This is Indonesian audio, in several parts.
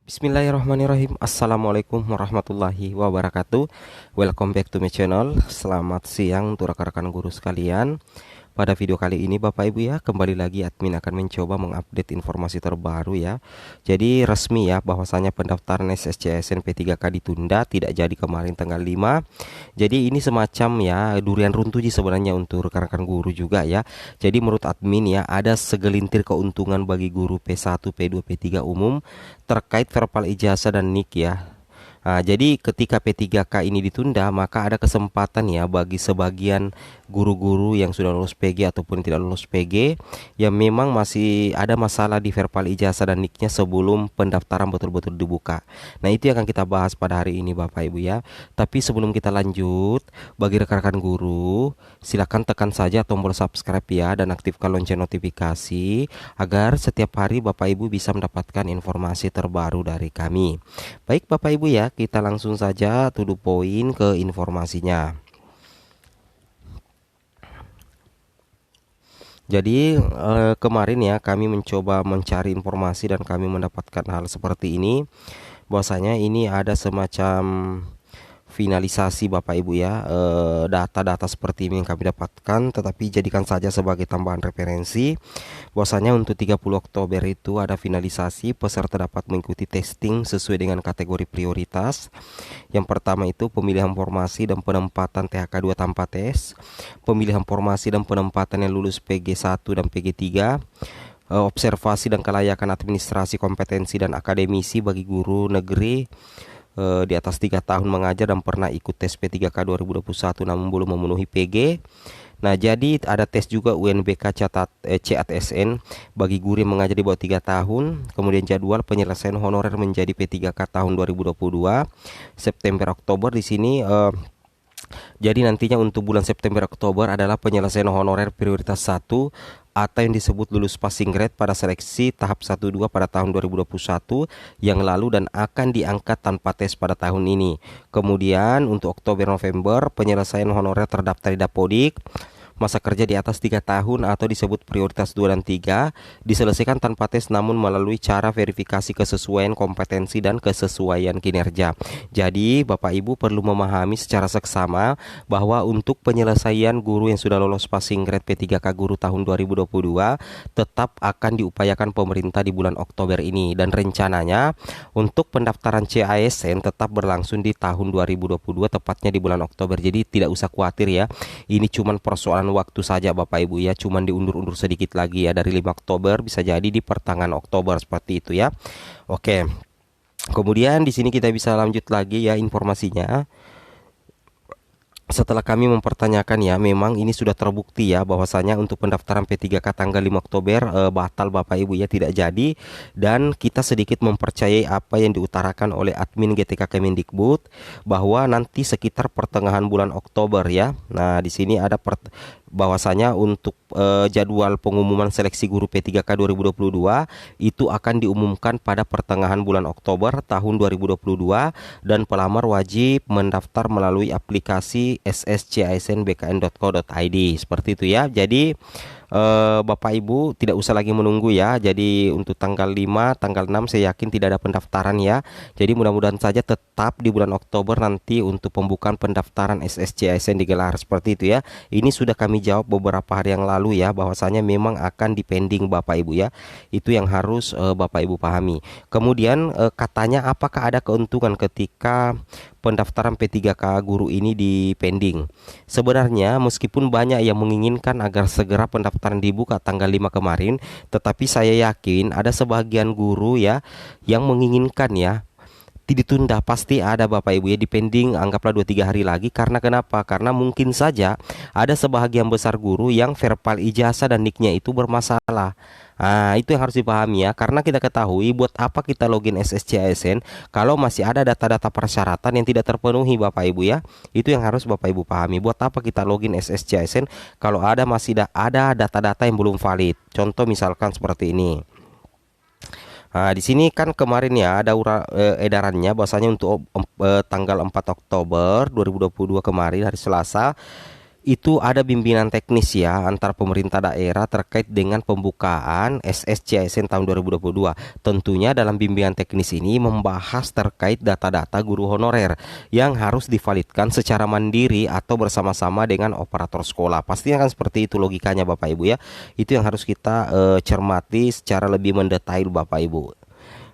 Bismillahirrahmanirrahim. Assalamualaikum warahmatullahi wabarakatuh. Welcome back to my channel. Selamat siang untuk rekan-rekan guru sekalian. Pada video kali ini Bapak Ibu ya, kembali lagi admin akan mencoba mengupdate informasi terbaru ya. Jadi resmi ya bahwasanya pendaftaran SSCSN P3K ditunda, tidak jadi kemarin tanggal 5. Jadi ini semacam ya durian runtuh sih sebenarnya untuk rekan-rekan guru juga ya. Jadi menurut admin ya, ada segelintir keuntungan bagi guru P1, P2, P3 umum terkait verbal ijazah dan NIK ya. Nah, jadi ketika P3K ini ditunda, maka ada kesempatan ya bagi sebagian guru-guru yang sudah lulus PG ataupun tidak lulus PG yang memang masih ada masalah di verbal ijazah dan NIK-nya sebelum pendaftaran betul-betul dibuka. Nah, itu yang akan kita bahas pada hari ini Bapak Ibu ya. Tapi sebelum kita lanjut, bagi rekan-rekan guru, silakan tekan saja tombol subscribe ya dan aktifkan lonceng notifikasi agar setiap hari Bapak Ibu bisa mendapatkan informasi terbaru dari kami. Baik Bapak Ibu ya, kita langsung saja to the point ke informasinya. Jadi kemarin ya kami mencoba mencari informasi dan kami mendapatkan hal seperti ini. Bahwasanya ini ada semacam finalisasi Bapak Ibu ya, data-data seperti ini yang kami dapatkan, tetapi jadikan saja sebagai tambahan referensi. Bahwasanya untuk 30 Oktober itu ada finalisasi, peserta dapat mengikuti testing sesuai dengan kategori prioritas. Yang pertama itu pemilihan formasi dan penempatan THK 2 tanpa tes, pemilihan formasi dan penempatan yang lulus PG 1 dan PG 3, observasi dan kelayakan administrasi kompetensi dan akademisi bagi guru negeri di atas 3 tahun mengajar dan pernah ikut tes P3K 2021 namun belum memenuhi PG. Nah, jadi ada tes juga UNBK CATSN bagi guru yang mengajar di bawah 3 tahun. Kemudian jadwal penyelesaian honorer menjadi P3K tahun 2022 September Oktober di sini. Jadi nantinya untuk bulan September Oktober adalah penyelesaian honorer prioritas 1 atau yang disebut lulus passing grade pada seleksi tahap 1-2 pada tahun 2021 yang lalu dan akan diangkat tanpa tes pada tahun ini. Kemudian untuk Oktober November penyelesaian honorer terdaftar di Dapodik, masa kerja di atas 3 tahun atau disebut prioritas 2 dan 3 diselesaikan tanpa tes namun melalui cara verifikasi kesesuaian kompetensi dan kesesuaian kinerja. Jadi Bapak Ibu perlu memahami secara seksama bahwa untuk penyelesaian guru yang sudah lolos passing grade P3K guru tahun 2022 tetap akan diupayakan pemerintah di bulan Oktober ini, dan rencananya untuk pendaftaran CASN tetap berlangsung di tahun 2022 tepatnya di bulan Oktober. Jadi tidak usah khawatir ya. Ini cuman persoalan waktu saja Bapak Ibu ya, cuman diundur-undur sedikit lagi ya, dari 5 Oktober bisa jadi di pertengahan Oktober seperti itu ya. Oke. Kemudian di sini kita bisa lanjut lagi ya informasinya. Setelah kami mempertanyakan ya, memang ini sudah terbukti ya bahwasanya untuk pendaftaran P3K tanggal 5 Oktober batal Bapak Ibu ya, tidak jadi, dan kita sedikit mempercayai apa yang diutarakan oleh admin GTK Kemendikbud bahwa nanti sekitar pertengahan bulan Oktober ya. Nah, di sini ada bahwasanya untuk jadwal pengumuman seleksi guru P3K 2022 itu akan diumumkan pada pertengahan bulan Oktober tahun 2022 dan pelamar wajib mendaftar melalui aplikasi sscisnbkn.co.id seperti itu ya. Jadi Bapak Ibu tidak usah lagi menunggu ya. Jadi untuk tanggal 5, tanggal 6 saya yakin tidak ada pendaftaran ya. Jadi mudah-mudahan saja tetap di bulan Oktober nanti untuk pembukaan pendaftaran SSCSN digelar seperti itu ya. Ini sudah kami jawab beberapa hari yang lalu ya, bahwasanya memang akan dipending Bapak Ibu ya. Itu yang harus Bapak Ibu pahami. Kemudian katanya apakah ada keuntungan ketika pendaftaran P3K guru ini dipending? Sebenarnya meskipun banyak yang menginginkan agar segera pendaftaran dibuka tanggal 5 kemarin, tetapi saya yakin ada sebagian guru ya yang menginginkan ya ditunda. Pasti ada Bapak Ibu ya, dipending anggaplah 2-3 hari lagi. Karena kenapa? Karena mungkin saja ada sebagian besar guru yang verbal ijazah dan NIK-nya itu bermasalah. Nah, itu yang harus dipahami ya, karena kita ketahui buat apa kita login SSCSN kalau masih ada data-data persyaratan yang tidak terpenuhi Bapak Ibu ya. Itu yang harus Bapak Ibu pahami. Buat apa kita login SSCSN kalau masih ada data-data yang belum valid. Contoh misalkan seperti ini. Nah, di sini kan kemarin ya ada edarannya bahwasanya untuk tanggal 4 Oktober 2022 kemarin hari Selasa itu ada bimbingan teknis ya antar pemerintah daerah terkait dengan pembukaan SSCASN tahun 2022. Tentunya dalam bimbingan teknis ini membahas terkait data-data guru honorer yang harus divalidkan secara mandiri atau bersama-sama dengan operator sekolah. Pastinya kan seperti itu logikanya Bapak Ibu ya. Itu yang harus kita cermati secara lebih mendetail Bapak Ibu.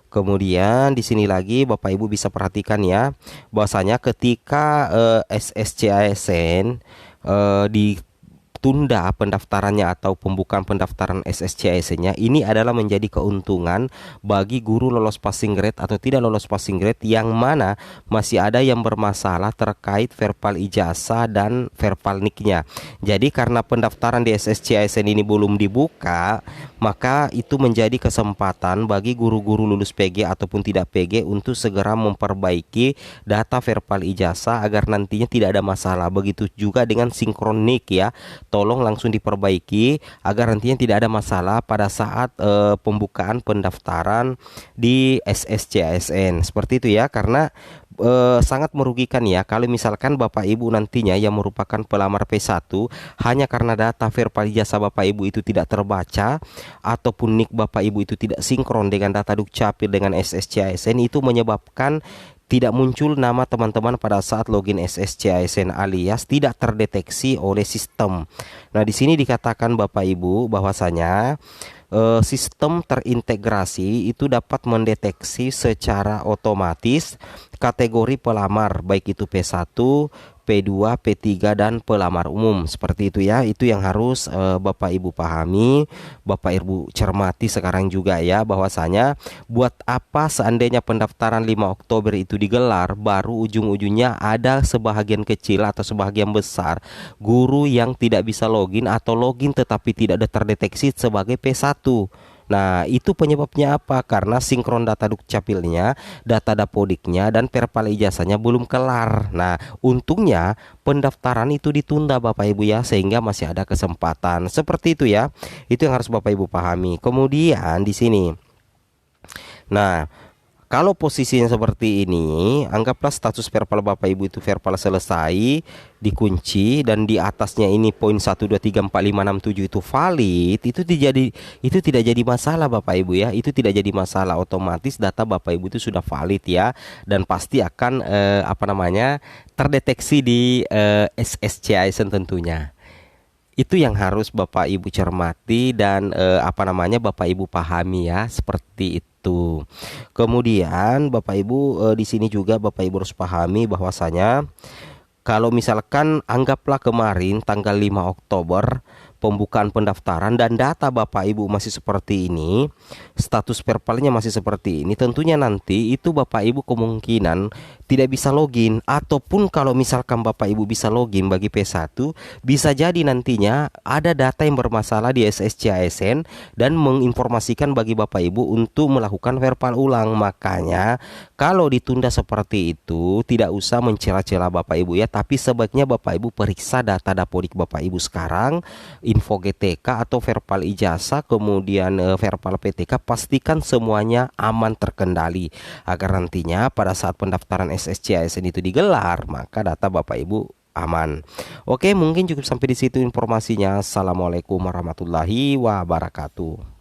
Kemudian di sini lagi Bapak Ibu bisa perhatikan ya, bahwasanya ketika SSCASN ditunda pendaftarannya atau pembukaan pendaftaran SSCASN-nya, ini adalah menjadi keuntungan bagi guru lolos passing grade atau tidak lolos passing grade yang mana masih ada yang bermasalah terkait verbal ijazah dan verbal NIK-nya. Jadi karena pendaftaran di SSCASN ini belum dibuka, maka itu menjadi kesempatan bagi guru-guru lulus PG ataupun tidak PG untuk segera memperbaiki data verbal ijazah agar nantinya tidak ada masalah. Begitu juga dengan sinkron NIK ya, tolong langsung diperbaiki agar nantinya tidak ada masalah pada saat pembukaan pendaftaran di SSCASN. Seperti itu ya, karena sangat merugikan ya kalau misalkan Bapak Ibu nantinya yang merupakan pelamar P1 hanya karena data verbal ijazah Bapak Ibu itu tidak terbaca ataupun NIK Bapak Ibu itu tidak sinkron dengan data Dukcapil dengan SSCASN, itu menyebabkan tidak muncul nama teman-teman pada saat login SSCASN alias tidak terdeteksi oleh sistem. Nah, di sini dikatakan Bapak Ibu bahwasanya sistem terintegrasi itu dapat mendeteksi secara otomatis kategori pelamar baik itu P1, P2, P3 dan pelamar umum. Seperti itu ya. Itu yang harus Bapak Ibu pahami, Bapak Ibu cermati sekarang juga ya, bahwasanya buat apa seandainya pendaftaran 5 Oktober itu digelar baru ujung-ujungnya ada sebahagian kecil atau sebahagian besar guru yang tidak bisa login atau login tetapi tidak ada terdeteksi sebagai P1. Nah, itu penyebabnya apa? Karena sinkron data Dukcapilnya, data Dapodiknya, dan verbal ijazahnya belum kelar. Nah, untungnya pendaftaran itu ditunda Bapak Ibu ya, sehingga masih ada kesempatan. Seperti itu ya. Itu yang harus Bapak Ibu pahami. Kemudian di sini. Nah, kalau posisinya seperti ini, anggaplah status verbal Bapak Ibu itu verbal selesai, dikunci, dan di atasnya ini poin 1, 2, 3, 4, 5, 6, 7 itu valid, itu tidak jadi masalah Bapak Ibu ya. Itu tidak jadi masalah, otomatis data Bapak Ibu itu sudah valid ya, dan pasti akan terdeteksi di SSCASN tentunya. Itu yang harus Bapak Ibu cermati dan Bapak Ibu pahami ya, seperti itu. Kemudian Bapak Ibu di sini juga Bapak Ibu harus pahami bahwasanya kalau misalkan anggaplah kemarin tanggal 5 Oktober pembukaan pendaftaran dan data Bapak Ibu masih seperti ini, status verbalnya masih seperti ini, tentunya nanti itu Bapak Ibu kemungkinan tidak bisa login, ataupun kalau misalkan Bapak Ibu bisa login bagi P1, bisa jadi nantinya ada data yang bermasalah di SSCASN dan menginformasikan bagi Bapak Ibu untuk melakukan verbal ulang. Makanya kalau ditunda seperti itu tidak usah mencela-cela Bapak Ibu ya, tapi sebaiknya Bapak Ibu periksa data Dapodik Bapak Ibu sekarang, info GTK atau verbal ijazah, kemudian verbal PTK, pastikan semuanya aman terkendali agar nantinya pada saat pendaftaran SSCASN itu digelar maka data Bapak Ibu aman. Oke, mungkin cukup sampai di situ informasinya. Assalamualaikum warahmatullahi wabarakatuh.